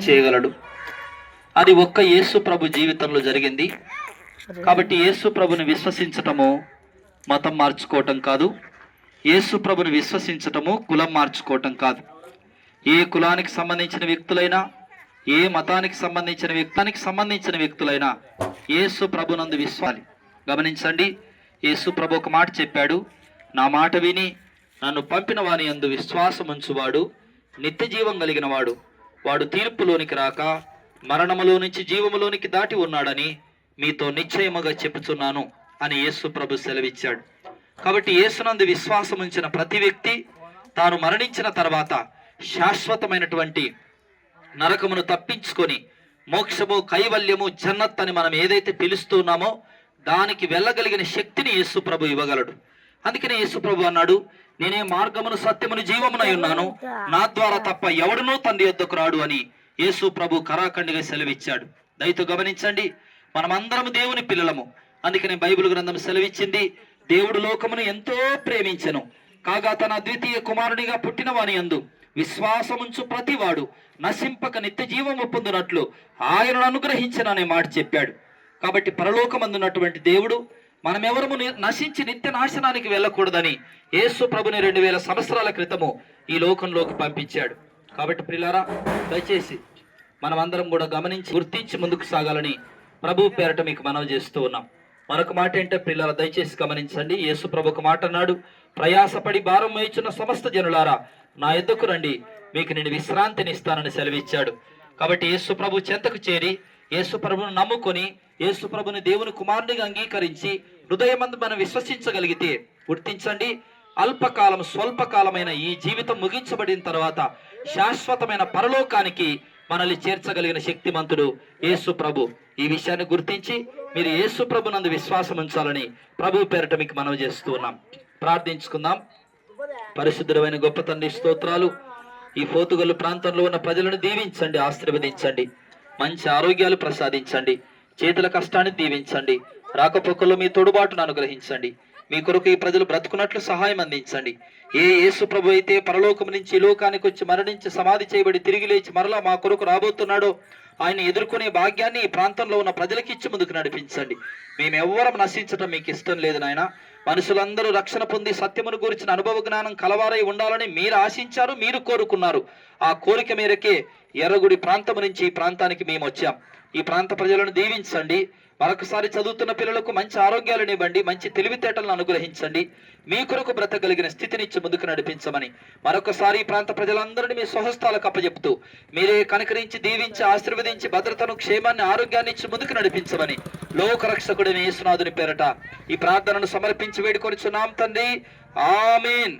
చేయగలడు. అది ఒక్క యేసు ప్రభు జీవితంలో జరిగింది. కాబట్టి యేసు ప్రభుని విశ్వసించటము మతం మార్చుకోవటం కాదు, యేసు ప్రభుని విశ్వసించటము కులం మార్చుకోవటం కాదు. ఏ కులానికి సంబంధించిన వ్యక్తులైనా, ఏ మతానికి సంబంధించిన వ్యక్తులైనా యేసు ప్రభునందు విశ్వాసాలి. గమనించండి, యేసు ప్రభు ఒక మాట చెప్పాడు, నా మాట విని నన్ను పంపిన వాని యందు విశ్వాసముంచువాడు నిత్య జీవం కలిగిన వాడు, వాడు తీర్పులోనికి రాక మరణములో నుంచి జీవములోనికి దాటి ఉన్నాడని మీతో నిశ్చయముగా చెప్పుచున్నాను అని యేసు ప్రభు సెలవిచ్చాడు. కాబట్టి యేసునందు విశ్వాసం ఉంచిన ప్రతి వ్యక్తి తాను మరణించిన తర్వాత శాశ్వతమైనటువంటి నరకమును తప్పించుకొని మోక్షము, కైవల్యము, జన్నత్ అని మనం ఏదైతే పిలుస్తున్నామో దానికి వెళ్ళగలిగిన శక్తిని యేసు ప్రభు ఇవ్వగలడు. అందుకనే యేసు ప్రభు అన్నాడు, నేనే మార్గమును, సత్యమును, జీవమునై ఉన్నాను, నా ద్వారా తప్ప ఎవడునూ తండ్రి యొద్దకు రాడు అని యేసు ప్రభు కరాఖండిగా సెలవిచ్చాడు. దయతో గమనించండి, మనమందరము దేవుని పిల్లలము. అందుకనే బైబిల్ గ్రంథం సెలవిచ్చింది, దేవుడు లోకమును ఎంతో ప్రేమించెను, కాగా తన అద్వితీయ కుమారునిగా పుట్టిన వాని యందు విశ్వాసముంచు ప్రతివాడు నశింపక నిత్య జీవము పొందునట్లు ఆయనను అనుగ్రహించననే మాట చెప్పాడు. కాబట్టి పరలోకమందున్నటువంటి దేవుడు మనమెవరము నశించి నిత్య నాశనానికి వెళ్ళకూడదని యేసు ప్రభుని 2000 సంవత్సరాల క్రితము ఈ లోకంలోకి పంపించాడు. కాబట్టి ప్రియులారా, దయచేసి మనమందరం కూడా గమనించి గుర్తించి ముందుకు సాగాలని ప్రభు పేరట మీకు మనవి చేస్తూ ఉన్నాం. మరొక మాట ఏంటంటే ప్రియులారా, దయచేసి గమనించండి, యేసు ప్రభు ఒక మాట అన్నాడు, ప్రయాసపడి భారం మోయుచున్న సమస్త జనులారా నా యొద్దకు రండి, మీకు నేను విశ్రాంతిని ఇస్తానని సెలవిచ్చాడు. కాబట్టి యేసు ప్రభు చెంతకు చేరి యేసు ప్రభును నమ్ముకొని యేసు ప్రభుని దేవుని కుమారునిగా అంగీకరించి హృదయమందు మనం విశ్వసించగలిగితే, గుర్తించండి, అల్పకాలం స్వల్పకాలమైన ఈ జీవితం ముగించబడిన తర్వాత శాశ్వతమైన పరలోకానికి మనల్ని చేర్చగలిగిన శక్తిమంతుడు యేసు ప్రభు. ఈ విషయాన్ని గుర్తించి మీరు యేసు ప్రభు నందు విశ్వాసం ఉంచాలని ప్రభు పేరట మీకు మనవి చేస్తూ ఉన్నాం. ప్రార్థించుకుందాం. పరిశుద్ధమైన గొప్ప తండ్రి, స్తోత్రాలు. ఈ పోతుగల్లు ప్రాంతంలో ఉన్న ప్రజలను దీవించండి, ఆశీర్వదించండి, మంచి ఆరోగ్యాలు ప్రసాదించండి, చేతుల కష్టాన్ని దీవించండి, రాకపోకల్లో మీ తోడుబాటును అనుగ్రహించండి. మీ కొరకు ఈ ప్రజలు బ్రతుకున్నట్లు సహాయం అందించండి. ఏ యేసు ప్రభు అయితే పరలోకం నుంచి ఈ లోకానికి వచ్చి మరణించి సమాధి చేయబడి తిరిగి లేచి మరలా మా కొరకు రాబోతున్నాడో ఆయన ఎదుర్కొనే భాగ్యాన్ని ఈ ప్రాంతంలో ఉన్న ప్రజలకు ఇచ్చి ముందుకు నడిపించండి. మేమెవ్వరం నశించడం మీకు ఇష్టం లేదు నాయన. మనుషులందరూ రక్షణ పొంది సత్యమును గురించిన అనుభవ జ్ఞానం కలవారై ఉండాలని మీరు ఆశించారు, మీరు కోరుకున్నారు. ఆ కోరిక మేరకే ఎర్రగుడి ప్రాంతము నుంచి ఈ ప్రాంతానికి మేము వచ్చాం. ఈ ప్రాంత ప్రజలను దీవించండి. మరొకసారి చదువుతున్న పిల్లలకు మంచి ఆరోగ్యాలను ఇవ్వండి, మంచి తెలివితేటలను అనుగ్రహించండి, మీ కొరకు బ్రతకగలిగిన స్థితినిచ్చి ముందుకు నడిపించమని మరొకసారి ఈ ప్రాంత ప్రజలందరినీ మీ స్వహస్తాలకు అప్పచెప్తూ మీరే కనికరించి, దీవించి, ఆశీర్వదించి, భద్రతను, క్షేమాన్ని, ఆరోగ్యాన్ని ఇచ్చి ముందుకు నడిపించమని లోకరక్షకుడైన యేసునాథుని పేరట ఈ ప్రార్థనను సమర్పించి వేడుకొనిచున్నాం తండ్రి. ఆమేన్.